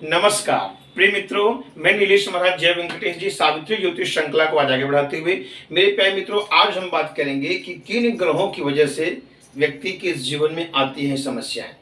नमस्कार प्रिय मित्रों, मैं नीलेश महाराज जय वेंकटेश जी सावित्री ज्योतिष श्रृंखला को आज आगे बढ़ाते हुए मेरे प्यारे मित्रों, आज हम बात करेंगे कि किन ग्रहों की वजह से व्यक्ति के जीवन में आती हैं समस्याएं।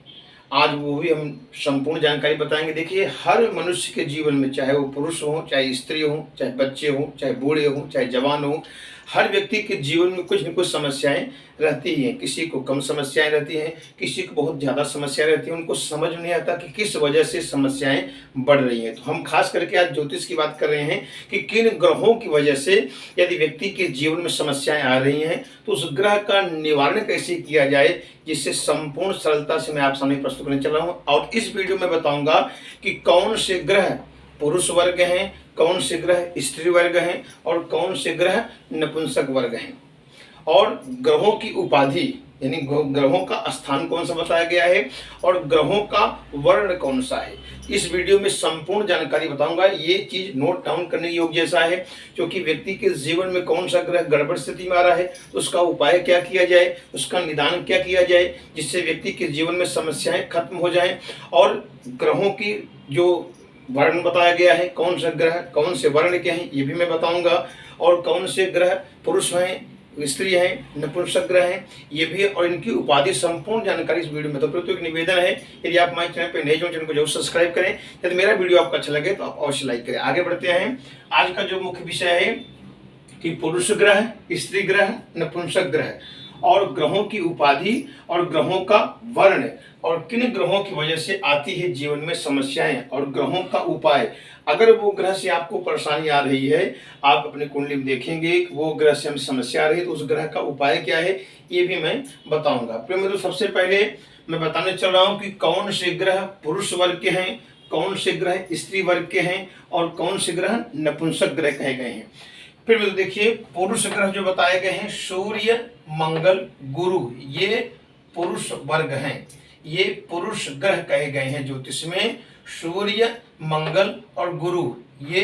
आज वो भी हम संपूर्ण जानकारी बताएंगे। देखिए, हर मनुष्य के जीवन में, चाहे वो पुरुष हो, चाहे स्त्री हो, चाहे बच्चे हो, चाहे बूढ़े हो, चाहे जवान हो, हर व्यक्ति के जीवन में कुछ न कुछ समस्याएं रहती ही हैं। किसी को कम समस्याएं रहती हैं, किसी को बहुत ज़्यादा समस्याएं रहती हैं। उनको समझ नहीं आता कि किस वजह से समस्याएं बढ़ रही हैं। तो हम खास करके आज ज्योतिष की बात कर रहे हैं कि किन ग्रहों की वजह से यदि व्यक्ति के जीवन में समस्याएं आ रही हैं तो उस ग्रह का निवारण कैसे किया जाए, जिससे संपूर्ण सरलता से मैं आप सामने प्रस्तुत करने चला हूँ। और इस वीडियो में बताऊंगा कि कौन से ग्रह पुरुष वर्ग हैं, कौन से ग्रह स्त्री वर्ग हैं और कौन से ग्रह नपुंसक वर्ग हैं, और ग्रहों की उपाधि यानी ग्रहों का स्थान कौन सा बताया गया है और ग्रहों का वर्ण कौन सा है। इस वीडियो में संपूर्ण जानकारी बताऊंगा। ये चीज नोट डाउन करने योग्य जैसा है, क्योंकि व्यक्ति के जीवन में कौन सा ग्रह गड़बड़ स्थिति में आ रहा है, तो उसका उपाय क्या किया जाए, उसका निदान क्या किया जाए, जिससे व्यक्ति के जीवन में समस्याएं खत्म हो जाएं। और ग्रहों की जो वर्ण बताया गया है, कौन सा ग्रह कौन से वर्ण के हैं, ये भी मैं बताऊंगा। और कौन से ग्रह पुरुष हैं, स्त्री हैं, नपुंसक ग्रह हैं, ये भी, और इनकी उपाधि संपूर्ण जानकारी इस वीडियो में। तो एक निवेदन है, यदि आप हमारे चैनल पर नए हो, चैनल को जरूर सब्सक्राइब करें। यदि मेरा वीडियो आपको अच्छा लगे तो आप अवश्य लाइक करें। आगे बढ़ते हैं। आज का जो मुख्य विषय है कि पुरुष ग्रह, स्त्री ग्रह, नपुंसक ग्रह और ग्रहों की उपाधि और ग्रहों का वर्ण, और किन ग्रहों की वजह से आती है जीवन में समस्याएं, और ग्रहों का उपाय। अगर वो ग्रह से आपको परेशानी आ रही है, आप अपने कुंडली में देखेंगे वो ग्रह से हम समस्या आ रही है, तो उस ग्रह का उपाय क्या है ये भी मैं बताऊंगा। प्रिय मित्रों, सबसे पहले मैं बताने चल रहा हूं कि कौन से ग्रह पुरुष वर्ग के हैं, कौन से ग्रह स्त्री वर्ग के हैं और कौन से ग्रह नपुंसक ग्रह कहे गए हैं। फिर मित्रों देखिए, पुरुष ग्रह जो बताए गए हैं सूर्य, मंगल, गुरु, ये पुरुष वर्ग हैं। ये पुरुष ग्रह कहे गए हैं ज्योतिष में। सूर्य, मंगल और गुरु ये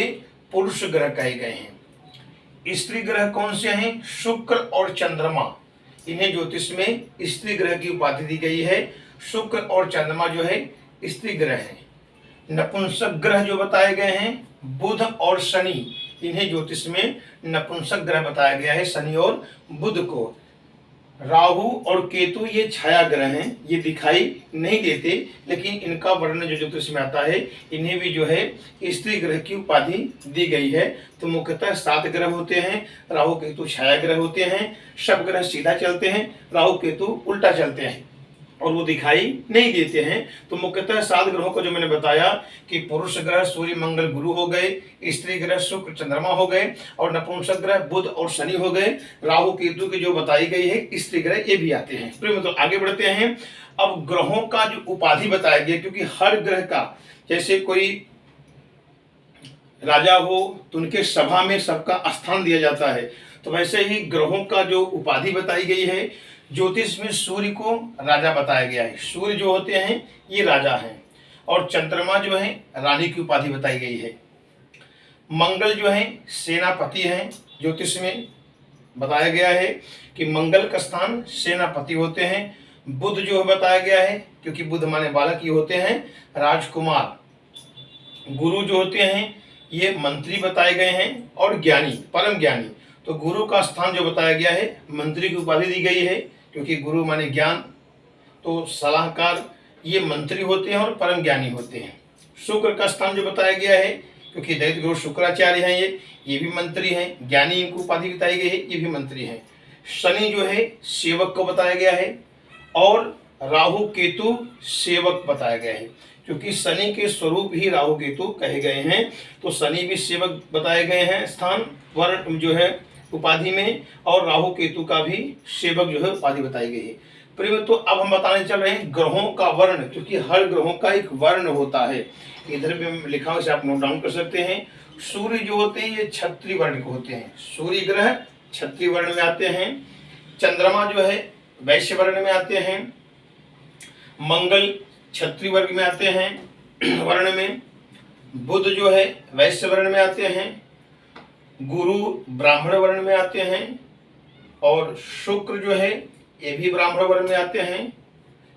पुरुष ग्रह कहे गए हैं। स्त्री ग्रह कौन से हैं? शुक्र और चंद्रमा, इन्हें ज्योतिष में स्त्री ग्रह की उपाधि दी गई है। शुक्र और चंद्रमा जो है स्त्री ग्रह हैं। नपुंसक ग्रह जो बताए गए हैं बुध और शनि, इन्हें ज्योतिष में नपुंसक ग्रह बताया गया है, शनि और बुध को। राहु और केतु ये छाया ग्रह हैं, ये दिखाई नहीं देते, लेकिन इनका वर्णन जो ज्योतिष में आता है, इन्हें भी जो है स्त्री ग्रह की उपाधि दी गई है। तो मुख्यतः 7 ग्रह होते हैं। राहु केतु छाया ग्रह होते हैं, सब ग्रह सीधा चलते हैं, राहु केतु उल्टा चलते हैं और वो दिखाई नहीं देते हैं। तो मुख्यतः 7 ग्रहों को जो मैंने बताया कि पुरुष ग्रह सूर्य, मंगल, गुरु हो गए, स्त्री ग्रह शुक्र, चंद्रमा हो गए, और नपुंसक ग्रह बुध और शनि हो गए। राहु केतु की जो बताई गई है स्त्री ग्रह ये भी आते हैं। फिर मतलब आगे बढ़ते हैं। अब ग्रहों का जो उपाधि बताया गया, क्योंकि हर ग्रह का, जैसे कोई राजा हो तो उनके सभा में सबका स्थान दिया जाता है, तो वैसे ही ग्रहों का जो उपाधि बताई गई है, ज्योतिष में सूर्य को राजा बताया गया है। सूर्य जो होते हैं ये राजा हैं, और चंद्रमा जो है रानी की उपाधि बताई गई है। मंगल जो है सेनापति हैं, ज्योतिष में बताया गया है कि मंगल का स्थान सेनापति होते हैं। बुध जो है बताया गया है, क्योंकि बुध माने बालक ये होते हैं राजकुमार। गुरु जो होते हैं ये मंत्री बताए गए हैं और ज्ञानी, परम ज्ञानी। तो गुरु का स्थान जो बताया गया है, मंत्री की उपाधि दी गई है, क्योंकि गुरु माने ज्ञान, तो सलाहकार ये मंत्री होते हैं और परम ज्ञानी होते हैं। शुक्र का स्थान जो बताया गया है, क्योंकि दैत्य गुरु शुक्राचार्य हैं, ये भी मंत्री हैं, ज्ञानी इनको उपाधि बताई गई है, ये भी मंत्री हैं। शनि जो है सेवक को बताया गया है, और राहु केतु सेवक बताया गया है, क्योंकि शनि के स्वरूप ही राहु केतु कहे गए हैं। तो शनि भी सेवक बताए गए हैं स्थान वर्ण जो है उपाधि में, और राहु केतु का भी सेवक जो है उपाधि बताई गई है। प्रिय तो अब हम बताने चल रहे हैं ग्रहों का वर्ण, क्योंकि हर ग्रहों का एक वर्ण होता है। इधर भी लिखा हुआ, आप नोट डाउन कर सकते हैं। सूर्य जो होते हैं ये क्षत्रिय वर्ण के होते हैं, सूर्य ग्रह क्षत्रिय वर्ण में आते हैं। चंद्रमा जो है वैश्य वर्ण में आते हैं। मंगल क्षत्रिय वर्ग में आते हैं वर्ण में। बुध जो है वैश्य वर्ण में आते हैं। गुरु ब्राह्मण वर्ण में आते हैं, और शुक्र जो है ये भी ब्राह्मण वर्ण में आते हैं।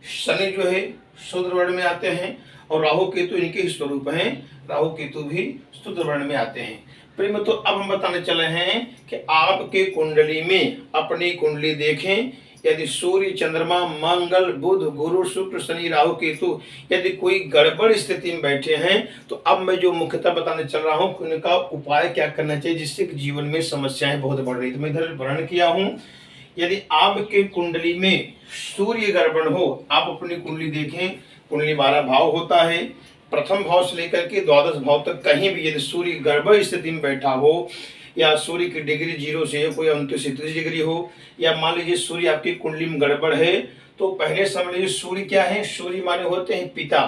शनि जो है शूद्र वर्ण में आते हैं, और राहु केतु इनके ही स्वरूप हैं। राहु केतु भी स्तुत्र वर्ण में आते हैं। प्रेम तो अब हम बताने चले हैं कि आपके कुंडली में अपनी कुंडली देखें, यदि सूर्य चंद्रमा मंगल बुध गुरु शुक्र शनि राहु केतु यदि कोई गड़बड़ स्थिति में बैठे हैं तो अब मैं जो मुख्यतः बताने चल रहा हूं कि उनका उपाय क्या करना चाहिए जिससे जीवन में समस्याएं बहुत बढ़ रही। तो मैं इधर वर्णन किया हूं, यदि आपके कुंडली में सूर्य गड़बड़ हो, आप अपनी कुंडली देखें, कुंडली 12 भाव होता है, प्रथम भाव से लेकर के द्वादश भाव तक कहीं भी यदि सूर्य गड़बड़ स्थिति में बैठा हो, या सूर्य की डिग्री 0 से कोई 29 डिग्री हो, या मान लीजिए सूर्य आपकी कुंडली में गड़बड़ है, तो पहले समझ लीजिए सूर्य क्या है। सूर्य माने होते हैं पिता,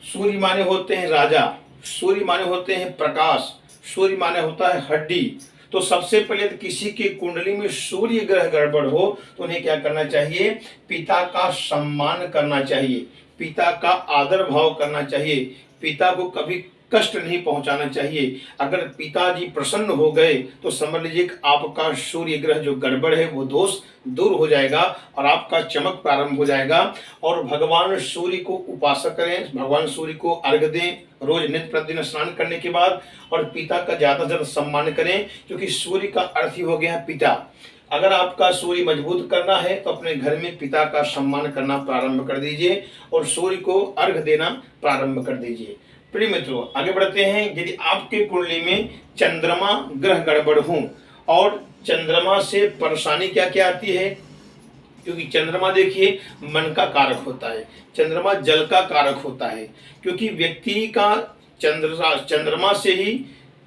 सूर्य माने होते हैं राजा, सूर्य माने होते हैं प्रकाश, सूर्य माने होता है हड्डी। तो सबसे पहले तो किसी की कुंडली में सूर्य ग्रह गड़बड़ हो तो उन्हें क्या करना चाहिए, पिता का सम्मान करना चाहिए, पिता का आदर भाव करना चाहिए, पिता को कभी कष्ट नहीं पहुंचाना चाहिए। अगर पिताजी प्रसन्न हो गए तो समझ लीजिए कि आपका सूर्य ग्रह जो गड़बड़ है वो दोष दूर हो जाएगा और आपका चमक प्रारंभ हो जाएगा। और भगवान सूर्य को उपासक करें, भगवान सूर्य को अर्घ्य दें रोज नित्य प्रतिदिन स्नान करने के बाद, और पिता का ज्यादा से ज्यादा सम्मान करें, क्योंकि सूर्य का अर्थ ही हो गया पिता। अगर आपका सूर्य मजबूत करना है तो अपने घर में पिता का सम्मान करना प्रारंभ कर दीजिए और सूर्य को अर्घ्य देना प्रारंभ कर दीजिए। प्रिय मित्रों आगे बढ़ते हैं। यदि आपके कुंडली में चंद्रमा ग्रह गड़बड़ हो, और चंद्रमा से परेशानी क्या क्या आती है, क्योंकि चंद्रमा देखिए मन का कारक होता है, चंद्रमा जल का कारक होता है, क्योंकि व्यक्ति का चंद्रमा से ही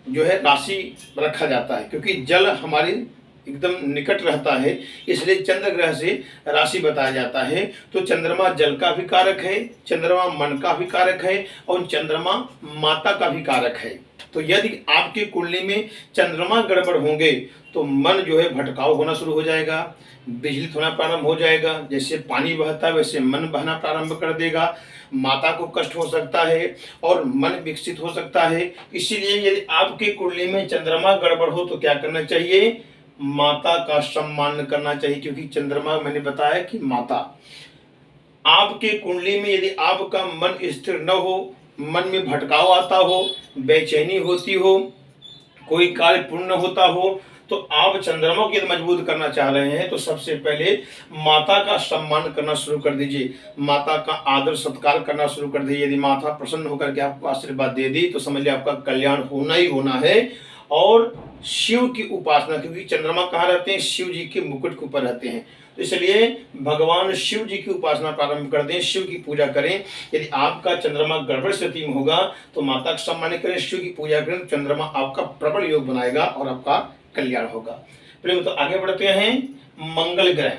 जो है राशि रखा जाता है, क्योंकि जल हमारी एकदम निकट रहता है, इसलिए चंद्र ग्रह से राशि बताया जाता है। तो चंद्रमा जल का भी कारक है, चंद्रमा मन का भी कारक है, और चंद्रमा माता का भी कारक है। तो यदि आपकी कुंडली में चंद्रमा गड़बड़ होंगे तो मन जो है भटकाव होना शुरू हो जाएगा, विचलित होना प्रारंभ हो जाएगा, जैसे पानी बहता है वैसे मन बहना प्रारंभ कर देगा, माता को कष्ट हो सकता है और मन विकसित हो सकता है। इसीलिए यदि आपकी कुंडली में चंद्रमा गड़बड़ हो तो क्या करना चाहिए, माता का सम्मान करना चाहिए, क्योंकि चंद्रमा मैंने बताया कि माता। आपके कुंडली में यदि आपका मन स्थिर न हो, मन में भटकाव आता हो, बेचैनी होती हो, कोई कार्य पूर्ण होता हो, तो आप चंद्रमा को यदि मजबूत करना चाह रहे हैं तो सबसे पहले माता का सम्मान करना शुरू कर दीजिए, माता का आदर सत्कार करना शुरू कर दीजिए। यदि माता प्रसन्न होकर के आपको आशीर्वाद दे दी तो समझ लिया आपका कल्याण होना ही होना है। और शिव की उपासना, क्योंकि चंद्रमा कहाँ रहते हैं, शिव जी के मुकुट के ऊपर रहते हैं, तो इसलिए भगवान शिव जी की उपासना प्रारंभ कर दें, शिव की पूजा करें। यदि आपका चंद्रमा गड़बड़ स्थिति में होगा तो माता का सम्मान करें, शिव की पूजा करें, तो चंद्रमा आपका प्रबल योग बनाएगा और आपका कल्याण होगा। प्रेम तो आगे बढ़ते हैं। मंगल ग्रह,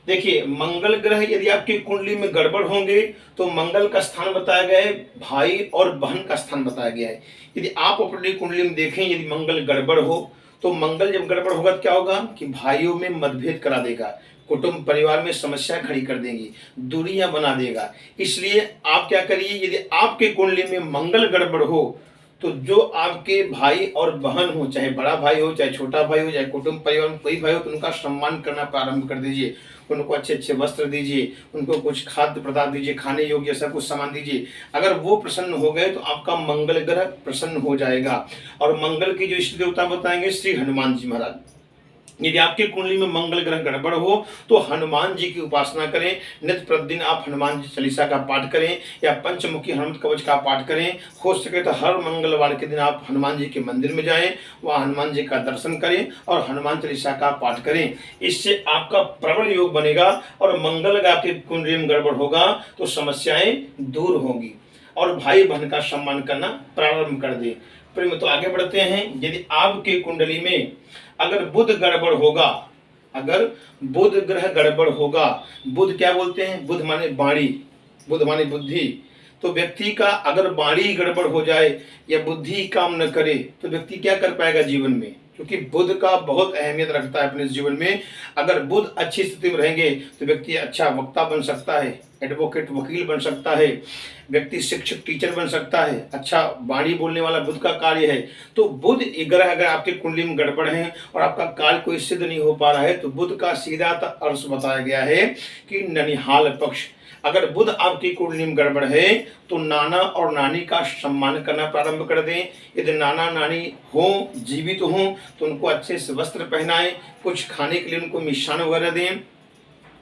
देखिए मंगल ग्रह यदि आपकी कुंडली में गड़बड़ होंगे तो मंगल का स्थान बताया गया है, भाई और बहन का स्थान बताया गया है। यदि आप अपनी कुंडली में देखें यदि मंगल गड़बड़ हो तो मंगल जब गड़बड़ होगा तो क्या होगा कि भाइयों में मतभेद करा देगा, कुटुंब परिवार में समस्या खड़ी कर देंगी, दूरियां बना देगा। इसलिए आप क्या करिए, यदि आपके कुंडली में मंगल गड़बड़ हो तो जो आपके भाई और बहन हो, चाहे बड़ा भाई हो चाहे छोटा भाई हो, चाहे कुटुंब परिवार में कोई भाई हो, तो उनका सम्मान करना प्रारंभ कर दीजिए, उनको अच्छे अच्छे वस्त्र दीजिए, उनको कुछ खाद्य पदार्थ दीजिए, खाने योग्य ऐसा कुछ सामान दीजिए। अगर वो प्रसन्न हो गए तो आपका मंगल ग्रह प्रसन्न हो जाएगा। और मंगल की जो इष्ट देवता बताएंगे श्री हनुमान जी महाराज। यदि आपके कुंडली में मंगल ग्रह गड़बड़ हो तो हनुमान जी की उपासना करें, नित्य प्रतिदिन आप हनुमान जी चालीसा का पाठ करें या पंचमुखी हनुमत कवच का पाठ करें। हो सके तो हर मंगलवार के दिन आप हनुमान जी के मंदिर में जाएं, वहाँ हनुमान जी का दर्शन करें और हनुमान चालीसा का पाठ करें। इससे आपका प्रबल योग बनेगा और मंगल अगर आपकी कुंडली में गड़बड़ होगा तो समस्याएं दूर होंगी और भाई बहन का सम्मान करना प्रारंभ कर दे। प्रेम तो आगे बढ़ते हैं। यदि आपके कुंडली में अगर बुध गड़बड़ होगा, अगर बुध ग्रह गड़बड़ होगा, बुध क्या बोलते हैं, बुध माने वाणी, बुध माने बुद्धि, तो व्यक्ति का अगर वाणी गड़बड़ हो जाए या बुद्धि काम न करे तो व्यक्ति क्या कर पाएगा जीवन में, क्योंकि बुध का बहुत अहमियत रखता है अपने जीवन में। अगर बुध अच्छी स्थिति में रहेंगे तो व्यक्ति अच्छा वक्ता बन सकता है, एडवोकेट वकील बन सकता है, व्यक्ति शिक्षक टीचर बन सकता है, अच्छा वाणी बोलने वाला बुध का कार्य है। तो बुध ग्रह अगर आपके कुंडली में गड़बड़ है और आपका कार्य कोई सिद्ध नहीं हो पा रहा है तो बुध का सीधा अर्थ बताया गया है कि ननिहाल पक्ष। अगर बुध आपकी कुंडली में गड़बड़ है तो नाना और नानी का सम्मान करना प्रारंभ कर दें। यदि नाना नानी हो, जीवित हों, तो उनको अच्छे से वस्त्र पहनाएं, कुछ खाने के लिए उनको मिष्ठान वगैरह दें।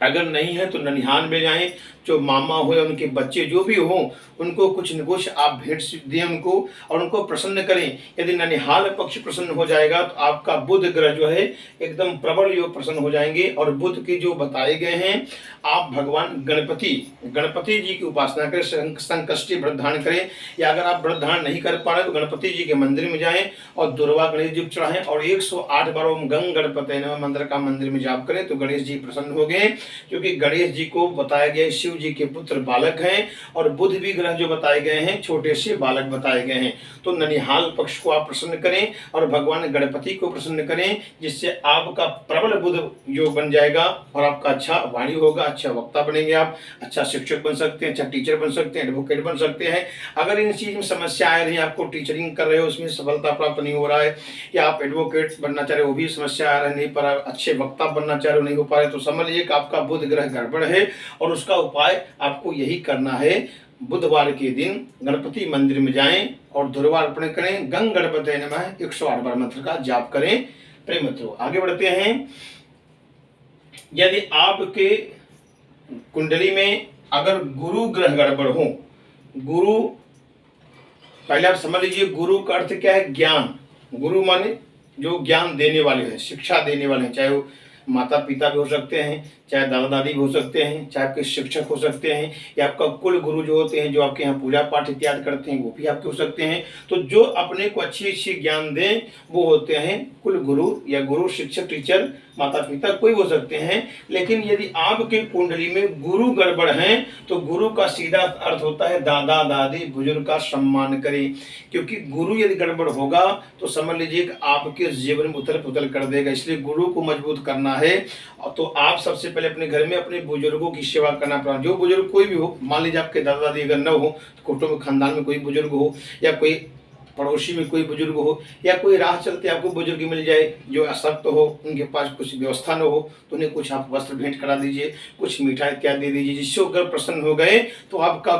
अगर नहीं है तो ननिहाल में जाएं, जो मामा हो या उनके बच्चे जो भी हो, उनको कुछ न कुछ आप भेंट दें उनको और उनको प्रसन्न करें। यदि ननिहाल पक्ष प्रसन्न हो जाएगा तो आपका बुध ग्रह जो है एकदम प्रबल योग प्रसन्न हो जाएंगे। और बुध के जो बताए गए हैं, आप भगवान गणपति जी की उपासना करें, संकष्टी व्रत धारण करें, या अगर आप व्रत धारण नहीं कर पा रहे तो गणपति जी के मंदिर में जाएं और दुर्वा गणेश जी चढ़ाएं और 108 बार ओम गंग गणपति नमः मंत्र का मंदिर में जाप करें तो गणेश जी प्रसन्न हो गए। क्योंकि गणेश जी को बताया गया शिव जी के पुत्र बालक हैं और बुध भी ग्रह जो बताए गए हैं छोटे से बालक बताए गए हैं। तो ननिहाल पक्ष को आप प्रसन्न करें और भगवान गणपति को प्रसन्न करें, जिससे आपका प्रबल बुध योग बन जाएगा और आपका अच्छा वाणी होगा, अच्छा वक्ता बनेंगे, आप अच्छा शिक्षक बन सकते हैं, अच्छा टीचर बन सकते हैं, एडवोकेट बन सकते हैं। अगर इन चीज में समस्या आ रही है, आपको टीचरिंग कर रहे हो उसमें सफलता प्राप्त नहीं हो रहा है, या आप एडवोकेट बनना चाह रहे हो वो भी समस्या आ रही नहीं पर अच्छे वक्ता बनना चाह रहे हो नहीं हो पा रहे, तो समझ लीजिए कि आपका बुध ग्रह गड़बड़ है। और उसका उपाय आपको यही करना है, बुधवार के दिन गणपति मंदिर में जाएं और दुर्वा अर्पण करें, गंग गणपति नमः 108 बार मंत्र का जाप करें। प्रिय मित्रों, आगे बढ़ते हैं। यदि आपके कुंडली में अगर गुरु ग्रह गड़बड़ हो, गुरु पहले आप समझ लीजिए गुरु का अर्थ क्या है, ज्ञान। गुरु माने जो ज्ञान देने वाले हैं, शिक्षा देने वाले हैं, चाहे वो माता पिता भी हो सकते हैं, चाहे दादा दादी भी हो सकते हैं, चाहे आपके शिक्षक हो सकते हैं, या आपका कुल गुरु जो होते हैं जो आपके यहाँ पूजा पाठ इत्यादि करते हैं वो भी आपके हो सकते हैं। तो जो अपने को अच्छी अच्छी ज्ञान दें वो होते हैं कुल गुरु, या गुरु शिक्षक टीचर माता पिता कोई हो सकते हैं। लेकिन यदि आपके कुंडली में गुरु गड़बड़ हैं तो गुरु का सीधा अर्थ होता है दादा दादी बुजुर्ग का सम्मान करें। क्योंकि गुरु यदि गड़बड़ होगा तो समझ लीजिए कि आपके जीवन में उथल पुथल कर देगा। इसलिए गुरु को मजबूत करना है तो आप सबसे पहले अपने घर में अपने बुजुर्गों की सेवा करना पड़ा। जो बुजुर्ग कोई भी हो, मान लीजिए आपके दादा दादी अगर न हो तो कुटुंब खानदान में कोई बुजुर्ग हो, या कोई पड़ोसी में कोई बुजुर्ग हो, या कोई राह चलते आपको बुजुर्ग मिल जाए जो अशक्त हो, उनके पास कुछ व्यवस्था न हो, तो उन्हें कुछ आप वस्त्र भेंट करा दीजिए, कुछ मीठा इत्यादि दे दीजिए, जिससे अगर प्रसन्न हो गए तो आपका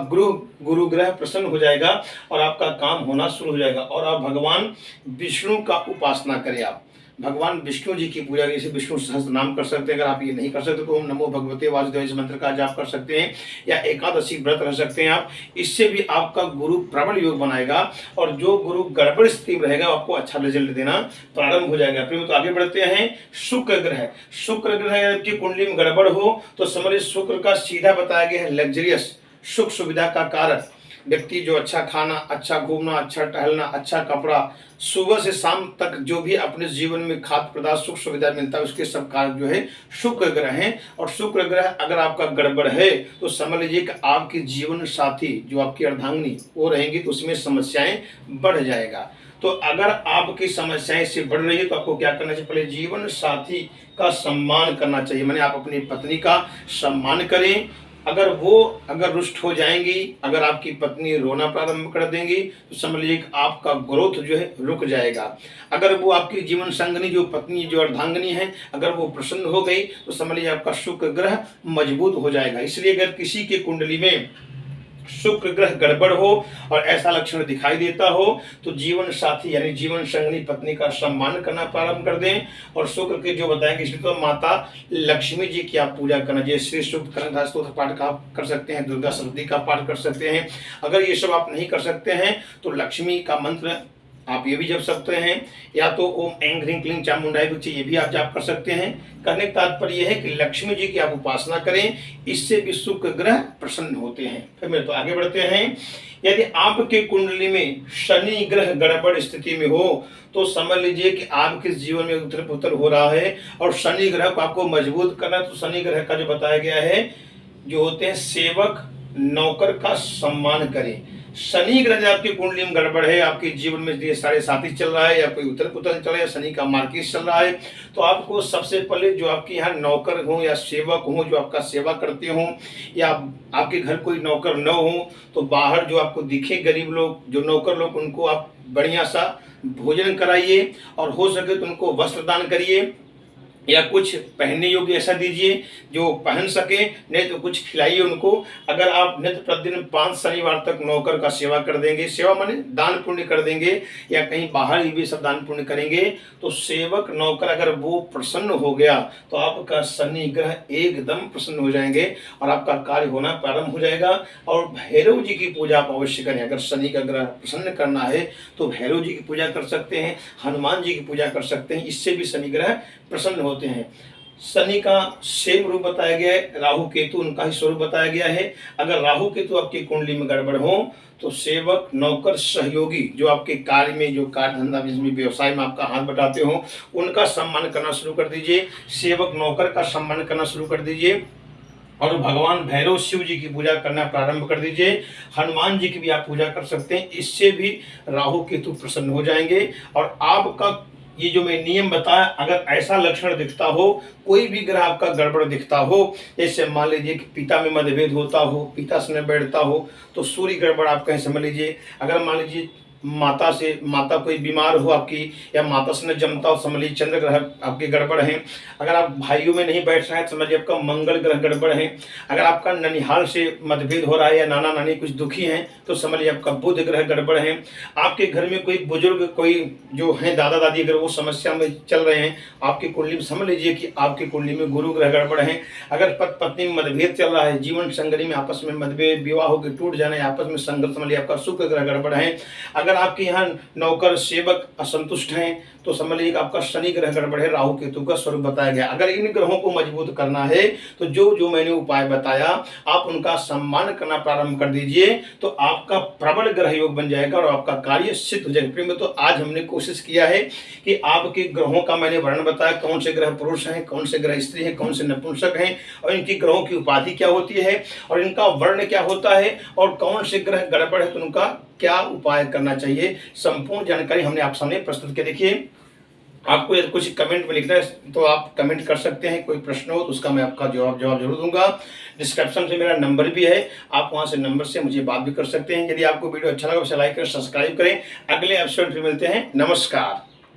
गुरु ग्रह प्रसन्न हो जाएगा और आपका काम होना शुरू हो जाएगा। और आप भगवान विष्णु का उपासना करें। आप भगवान विष्णु जी की पूजा, जैसे विष्णु सहस्त्र नाम कर सकते हैं। अगर आप ये नहीं कर सकते तो ओम नमो भगवते वासुदेवाय इस मंत्र का जाप कर सकते हैं, या एकादशी व्रत रह सकते हैं आप। इससे भी आपका गुरु प्रबल योग बनाएगा और जो गुरु गड़बड़ स्थिति में रहेगा आपको अच्छा रिजल्ट देना प्रारंभ हो जाएगा। फिर तो आगे बढ़ते हैं। शुक्र ग्रह की कुंडली में गड़बड़ हो तो समझ शुक्र का सीधा बताया गया है लग्जरियस, सुख सुविधा का कारक व्यक्ति, जो अच्छा खाना, अच्छा घूमना, अच्छा टहलना, अच्छा कपड़ा, सुबह से शाम तक जो भी अपने जीवन में खाद्य पदार्थ सुख सुविधा मिलता है उसके सब कारक जो है शुक्र ग्रह हैं। और शुक्र ग्रह अगर आपका गड़बड़ है तो समझ लीजिए कि आपके जीवन साथी जो आपकी अर्धांगिनी वो रहेंगी तो उसमें समस्याएं बढ़ जाएगा। तो अगर आपकी समस्याएं से बढ़ रही है तो आपको क्या करना चाहिए, पहले जीवन साथी का सम्मान करना चाहिए। माने आप अपनी पत्नी का सम्मान करें। अगर रुष्ट हो जाएंगी, अगर आपकी पत्नी रोना प्रारंभ कर देंगी तो समझ लीजिए कि आपका ग्रोथ जो है रुक जाएगा। अगर वो आपकी जीवन संगनी जो पत्नी जो अर्धांगिनी है अगर वो प्रसन्न हो गई तो समझ लीजिए आपका शुक्र ग्रह मजबूत हो जाएगा। इसलिए अगर किसी के कुंडली में शुक्र ग्रह गड़बड़ हो और ऐसा लक्षण दिखाई देता हो तो जीवन साथी यानी जीवन संगनी पत्नी का सम्मान करना प्रारंभ कर दें। और शुक्र के जो बताएंगे इसलिए तो माता लक्ष्मी जी की आप पूजा करना, जैसे श्री सूक्त कनकधारा स्तोत्र पाठ का कर सकते हैं, दुर्गा सप्तशती का पाठ कर सकते हैं। अगर ये सब आप नहीं कर सकते हैं तो लक्ष्मी का मंत्र आप ये भी जप सकते हैं, या तो ओम ऐं ह्रीं क्लीं चामुंडाय विचे ये भी आप जाप कर सकते हैं। कहने का तात्पर्य यह है कि लक्ष्मी जी की आप उपासना करें, इससे भी शुक्र ग्रह प्रसन्न होते हैं। फिर मेरे तो आगे बढ़ते हैं। यदि आपके कुंडली में शनि ग्रह गड़बड़ स्थिति में हो तो समझ लीजिए कि आपके जीवन में उथल पुथल हो रहा है और शनि ग्रह को आपको मजबूत करना। तो शनि ग्रह का जो बताया गया है जो होते हैं सेवक नौकर का सम्मान करें। शनि ग्रह जब आपकी कुंडली में गड़बड़ है, आपके जीवन में ये साढ़े साथी चल रहा है या कोई उथल पुथल चल रहा है, शनि का मार्केट चल रहा है, तो आपको सबसे पहले जो आपके यहाँ नौकर हो या सेवक हो जो आपका सेवा करते हो, या आपके घर कोई नौकर न हो तो बाहर जो आपको दिखे गरीब लोग जो नौकर लोग उनको आप बढ़िया सा भोजन कराइए और हो सके तो उनको वस्त्र दान करिए। या कुछ पहनने योग्य ऐसा दीजिए जो पहन सके, नहीं तो कुछ खिलाइए उनको। अगर आप नित्य प्रतिदिन 5 शनिवार तक नौकर का सेवा कर देंगे, सेवा माने दान पुण्य कर देंगे या कहीं बाहर भी सब दान पुण्य करेंगे, तो सेवक नौकर अगर वो प्रसन्न हो गया तो आपका शनि ग्रह एकदम प्रसन्न हो जाएंगे और आपका कार्य होना प्रारंभ हो जाएगा। और भैरव जी की पूजा आप अवश्य करें। अगर शनि का ग्रह प्रसन्न करना है तो भैरव जी की पूजा कर सकते हैं, हनुमान जी की पूजा कर सकते हैं, इससे भी शनि ग्रह प्रसन्न होते हैं। शनि का सेम रूप बताया गया है, राहु केतु उनका ही स्वरूप बताया गया है। अगर राहु केतु आपकी कुंडली में गड़बड़ हो तो सेवक नौकर सहयोगी जो आपके कार्य में, जो कार्य धंधा जिसमें व्यवसाय में आपका हाथ बटाते हो, उनका सम्मान करना शुरू कर दीजिए। सेवक नौकर का सम्मान करना शुरू कर दीजिए और भगवान भैरव शिव जी की पूजा करना प्रारंभ कर दीजिए। हनुमान जी की भी आप पूजा कर सकते हैं, इससे भी राहु केतु प्रसन्न हो जाएंगे। और आपका ये जो मैं नियम बताया, अगर ऐसा लक्षण दिखता हो, कोई भी ग्रह आपका गड़बड़ दिखता हो, जैसे मान लीजिए कि पिता में मतभेद होता हो, पिता से न बैठता हो, तो सूर्य गड़बड़ आप कहीं समझ लीजिए। अगर मान लीजिए माता कोई बीमार हो आपकी, या माता से न जमता हो, समझ लीजिए चंद्र ग्रह आपके गड़बड़ हैं। अगर आप भाइयों में नहीं बैठ रहे हैं, समझिए आपका मंगल ग्रह गड़बड़ है। अगर आपका ननिहाल से मतभेद हो रहा है या नाना नानी कुछ दुखी हैं, तो समझ लीजिए आपका बुध ग्रह गड़बड़ है। आपके घर में कोई बुजुर्ग, कोई जो है दादा दादी, अगर वो समस्या में चल रहे हैं आपकी कुंडली में, समझ लीजिए कि आपकी कुंडली में गुरु ग्रह गड़बड़ है। अगर पति पत्नी में मतभेद चल रहा है, जीवन संगनी में आपस में मतभेद, विवाह के टूट जाना, आपस में संघर्ष, समझ लीजिए आपका शुक्र ग्रह गड़बड़ है। अगर आपके यहाँ नौकर सेवक असंतुष्ट हैं तो समझ लीजिए आपका शनि ग्रह गड़बड़ है, राहु केतु का स्वरूप बताया गया। अगर इन ग्रहों को मजबूत करना है तो जो जो मैंने उपाय बताया आप उनका सम्मान करना प्रारंभ कर दीजिए, तो आपका प्रबल ग्रह योग बन जाएगा और आपका कार्य सिद्ध हो जाएगा। प्रेम, तो आज हमने कोशिश किया है कि आपके ग्रहों का मैंने वर्णन बताया, कौन से ग्रह पुरुष हैं, कौन से ग्रह स्त्री हैं, कौन से नपुंसक हैं, और इनकी ग्रहों की उपाधि क्या होती है और इनका वर्ण क्या होता है, और कौन से ग्रह गड़बड़ है तो उनका क्या उपाय करना चाहिए। संपूर्ण जानकारी हमने आप सामने प्रस्तुत की। देखिए, आपको यदि कुछ कमेंट में लिखना है तो आप कमेंट कर सकते हैं, कोई प्रश्न हो तो उसका मैं आपका जवाब जरूर दूंगा। डिस्क्रिप्शन से मेरा नंबर भी है, आप वहां से नंबर से मुझे बात भी कर सकते हैं। यदि आपको वीडियो अच्छा लगा उसे लाइक करें, सब्सक्राइब करें। अगले एपिसोड में मिलते हैं। नमस्कार।